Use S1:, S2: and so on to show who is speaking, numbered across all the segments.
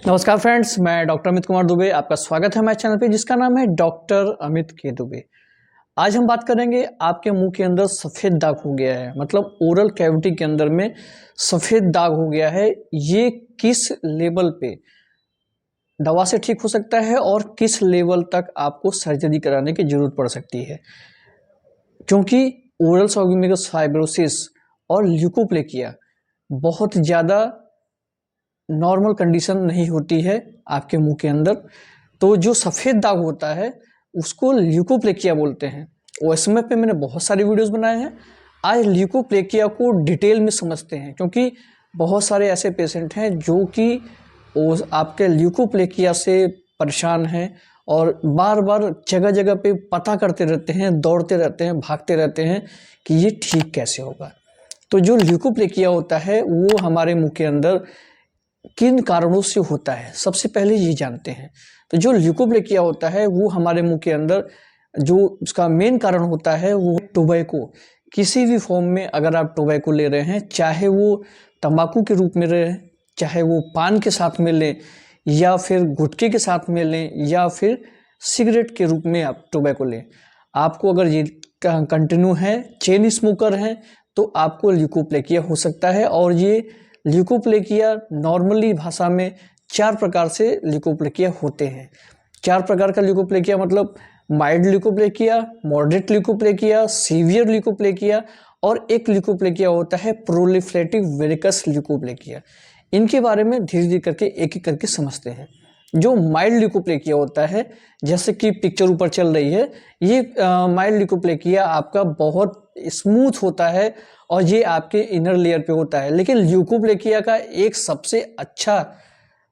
S1: नमस्कार फ्रेंड्स, मैं डॉक्टर अमित कुमार दुबे। आपका स्वागत है हमारे चैनल पे जिसका नाम है डॉक्टर अमित के दुबे। आज हम बात करेंगे आपके मुंह के अंदर सफ़ेद दाग हो गया है, मतलब ओरल कैविटी के अंदर में सफ़ेद दाग हो गया है। ये किस लेवल पे दवा से ठीक हो सकता है और किस लेवल तक आपको सर्जरी कराने की ज़रूरत पड़ सकती है, क्योंकि ओरल सॉर्गेमिकस फाइब्रोसिस और ल्यूकोप्लेकिया बहुत ज़्यादा नॉर्मल कंडीशन नहीं होती है आपके मुंह के अंदर। तो जो सफ़ेद दाग होता है उसको ल्यूकोप्लेकिया बोलते हैं। OSMA पे मैंने बहुत सारे वीडियोस बनाए हैं। आज ल्यूकोप्लेकिया को डिटेल में समझते हैं, क्योंकि बहुत सारे ऐसे पेशेंट हैं जो कि आपके ल्यूकोप्लेकिया से परेशान हैं और बार बार जगह जगह पे पता करते रहते हैं, दौड़ते रहते हैं, भागते रहते हैं कि ये ठीक कैसे होगा। तो जो ल्यूकोप्लेकिया होता है वो हमारे मुंह के अंदर किन कारणों से होता है, सबसे पहले ये जानते हैं। तो जो ल्यूकोप्लेकिया होता है वो हमारे मुंह के अंदर जो उसका मेन कारण होता है वो टोबैको। किसी भी फॉर्म में अगर आप टोबैको ले रहे हैं, चाहे वो तंबाकू के रूप में रहे, चाहे वो पान के साथ में लें या फिर गुटखे के साथ में लें या फिर सिगरेट के रूप में आप टोबैको लें, आपको अगर ये कंटिन्यू है, चेन स्मोकर हैं, तो आपको ल्यूकोप्लेकिया हो सकता है। और ये ल्यूकोप्लेकिया नॉर्मली भाषा में 4 प्रकार से ल्यूकोप्लेकिया होते हैं। 4 प्रकार का ल्यूकोप्लेकिया मतलब mild leukoplakia, moderate leukoplakia, severe leukoplakia और एक ल्यूकोप्लेकिया होता है प्रोलिफरेटिव वेरिकस ल्यूकोप्लेकिया। इनके बारे में धीरे धीरे करके एक एक करके समझते हैं। जो माइल्ड ल्यूकोप्लेकिया होता है, जैसे कि पिक्चर ऊपर चल रही है, ये माइल्ड ल्यूकोप्लेकिया आपका बहुत स्मूथ होता है और ये आपके इनर लेयर पे होता है। लेकिन ल्यूकोप्लेकिया का एक सबसे अच्छा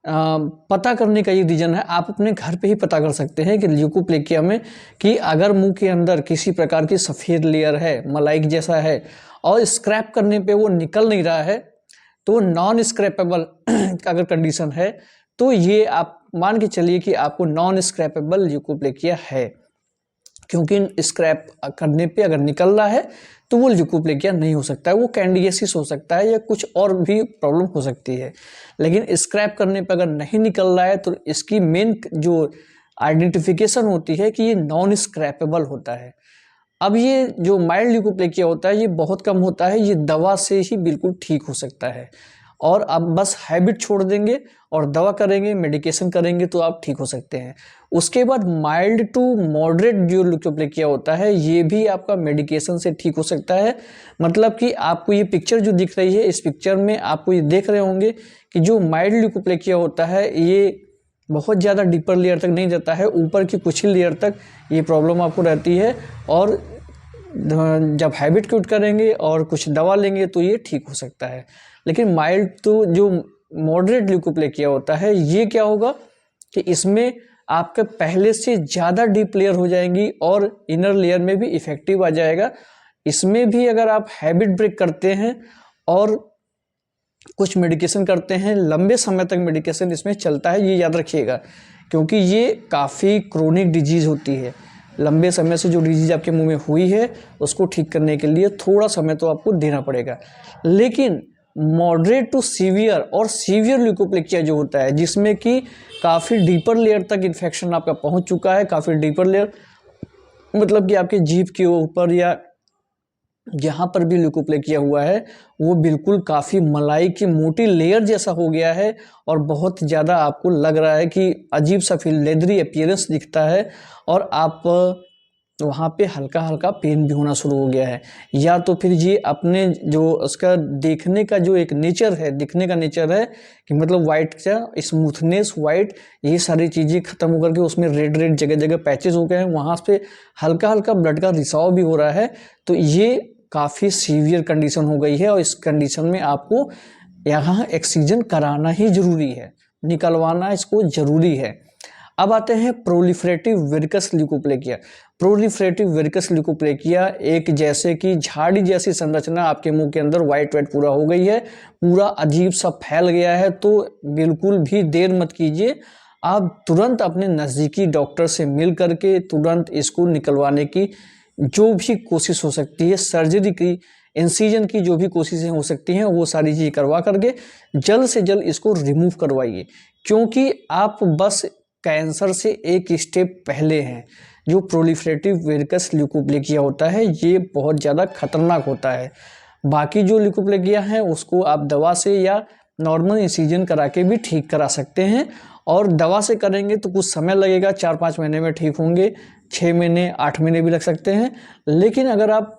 S1: पता करने का ये रीजन है, आप अपने घर पे ही पता कर सकते हैं कि ल्यूकोप्लेकिया में कि अगर मुंह के अंदर किसी प्रकार की सफ़ेद लेयर है, मलाई जैसा है और स्क्रैप करने पे वो निकल नहीं रहा है, तो नॉन स्क्रैपेबल अगर कंडीशन है तो ये आप मान के चलिए कि आपको नॉन स्क्रैपेबल ल्यूकोप्लेकिया है। क्योंकि स्क्रैप करने पे अगर निकल रहा है तो वो ल्यूकोप्लेकिया नहीं हो सकता है, वो कैंडिडियासिस हो सकता है या कुछ और भी प्रॉब्लम हो सकती है। लेकिन स्क्रैप करने पे अगर नहीं निकल रहा है तो इसकी मेन जो आइडेंटिफिकेशन होती है कि ये नॉन स्क्रैपेबल होता है। अब ये जो माइल्ड ल्यूकोप्लेकिया होता है ये बहुत कम होता है, ये दवा से ही बिल्कुल ठीक हो सकता है। और अब बस हैबिट छोड़ देंगे और दवा करेंगे, मेडिकेशन करेंगे तो आप ठीक हो सकते हैं। उसके बाद माइल्ड टू मॉडरेट जो ल्यूकोप्लेकिया होता है ये भी आपका मेडिकेशन से ठीक हो सकता है। मतलब कि आपको ये पिक्चर जो दिख रही है, इस पिक्चर में आपको ये देख रहे होंगे कि जो माइल्ड ल्यूकोप्लेकिया होता है ये बहुत ज़्यादा डीपर लेयर तक नहीं जाता है, ऊपर की कुछ ही लेयर तक ये प्रॉब्लम आपको रहती है। और जब हैबिट क्यूट करेंगे और कुछ दवा लेंगे तो ये ठीक हो सकता है। लेकिन माइल्ड तो जो मॉडरेट ल्यूकोप्लेकिया होता है ये क्या होगा कि इसमें आपके पहले से ज़्यादा डीप लेयर हो जाएंगी और इनर लेयर में भी इफेक्टिव आ जाएगा। इसमें भी अगर आप हैबिट ब्रेक करते हैं और कुछ मेडिकेशन करते हैं, लंबे समय तक मेडिकेशन इसमें चलता है, ये याद रखिएगा, क्योंकि ये काफ़ी क्रोनिक डिजीज़ होती है। लंबे समय से जो डिजीज़ आपके मुंह में हुई है उसको ठीक करने के लिए थोड़ा समय तो आपको देना पड़ेगा। लेकिन मॉडरेट टू सीवियर और सीवियर ल्यूकोप्लेकिया जो होता है जिसमें कि काफ़ी डीपर लेयर तक इन्फेक्शन आपका पहुंच चुका है, काफ़ी डीपर लेयर मतलब कि आपके जीभ के ऊपर या जहाँ पर भी ल्यूकोप्लेकिया हुआ है वो बिल्कुल काफ़ी मलाई की मोटी लेयर जैसा हो गया है और बहुत ज़्यादा आपको लग रहा है कि अजीब सा फील लेदरी अपीयरेंस दिखता है और आप वहाँ पे हल्का हल्का पेन भी होना शुरू हो गया है। या तो फिर ये अपने जो उसका देखने का जो एक नेचर है, दिखने का नेचर है कि मतलब वाइट का स्मूथनेस, वाइट, ये सारी चीज़ें ख़त्म होकर के उसमें रेड रेड जगह जगह पैचेस हो गए हैं, वहाँ पे हल्का हल्का ब्लड का रिसाव भी हो रहा है। तो ये काफ़ी सीवियर कंडीशन हो गई है और इस कंडीशन में आपको यहाँ एक्सीजन कराना ही ज़रूरी है, निकलवाना इसको ज़रूरी है। अब आते हैं प्रोलिफरेटिव वेरिकस ल्यूकोप्लेकिया। प्रोलिफरेटिव वेरिकस ल्यूकोप्लेकिया एक जैसे कि झाड़ी जैसी संरचना आपके मुंह के अंदर वाइट वाइट पूरा हो गई है, पूरा अजीब सा फैल गया है। तो बिल्कुल भी देर मत कीजिए, आप तुरंत अपने नज़दीकी डॉक्टर से मिल करके तुरंत इसको निकलवाने की जो भी कोशिश हो सकती है, सर्जरी की इंसिजन की जो भी कोशिशें हो सकती हैं वो सारी चीज़ करवा करके जल्द से जल्द इसको रिमूव करवाइए, क्योंकि आप बस कैंसर से एक स्टेप पहले हैं। जो प्रोलिफरेटिव वेरिकस ल्यूकोप्लेकिया होता है ये बहुत ज़्यादा खतरनाक होता है। बाकी जो ल्यूकोप्लेकिया है उसको आप दवा से या नॉर्मल इंसिजन करा के भी ठीक करा सकते हैं, और दवा से करेंगे तो कुछ समय लगेगा, 4-5 महीने में ठीक होंगे, 6 महीने 8 महीने भी लग सकते हैं। लेकिन अगर आप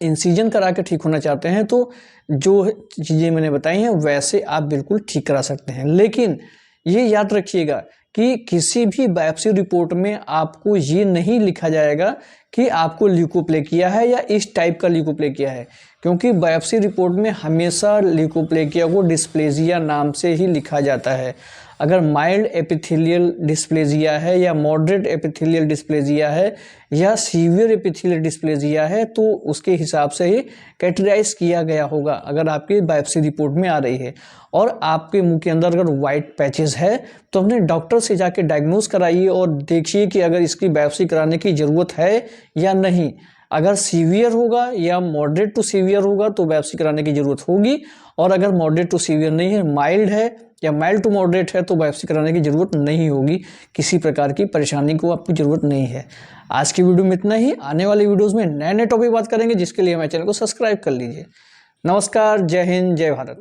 S1: इंसिजन करा के ठीक होना चाहते हैं तो जो चीज़ें मैंने बताई हैं वैसे आप बिल्कुल ठीक करा सकते हैं। लेकिन ये याद रखिएगा कि किसी भी बायोप्सी रिपोर्ट में आपको ये नहीं लिखा जाएगा कि आपको ल्यूकोप्लेकिया है या इस टाइप का ल्यूकोप्लेकिया है, क्योंकि बायोप्सी रिपोर्ट में हमेशा ल्यूकोप्लेकिया को डिस्प्लेजिया नाम से ही लिखा जाता है। अगर माइल्ड एपिथेलियल डिस्प्लेजिया है या मॉडरेट एपिथेलियल डिस्प्लेजिया है या सीवियर एपिथेलियल डिस्प्लेजिया है तो उसके हिसाब से ही कैटेगराइज किया गया होगा अगर आपकी बायोप्सी रिपोर्ट में आ रही है। और आपके मुंह के अंदर अगर वाइट पैचेस है तो अपने डॉक्टर से जाके डायग्नोज कराइए और देखिए कि अगर इसकी बायोप्सी कराने की ज़रूरत है या नहीं। अगर सीवियर होगा या मॉडरेट टू सीवियर होगा तो बायोप्सी कराने की ज़रूरत होगी, और अगर मॉडरेट टू सीवियर नहीं है, माइल्ड है या माइल्ड टू मॉडरेट है तो बायोप्सी कराने की ज़रूरत नहीं होगी। किसी प्रकार की परेशानी को आपकी ज़रूरत नहीं है। आज की वीडियो में इतना ही। आने वाली वीडियोज़ में नए नए टॉपिक बात करेंगे, जिसके लिए हमारे चैनल को सब्सक्राइब कर लीजिए। नमस्कार, जय हिंद, जय भारत।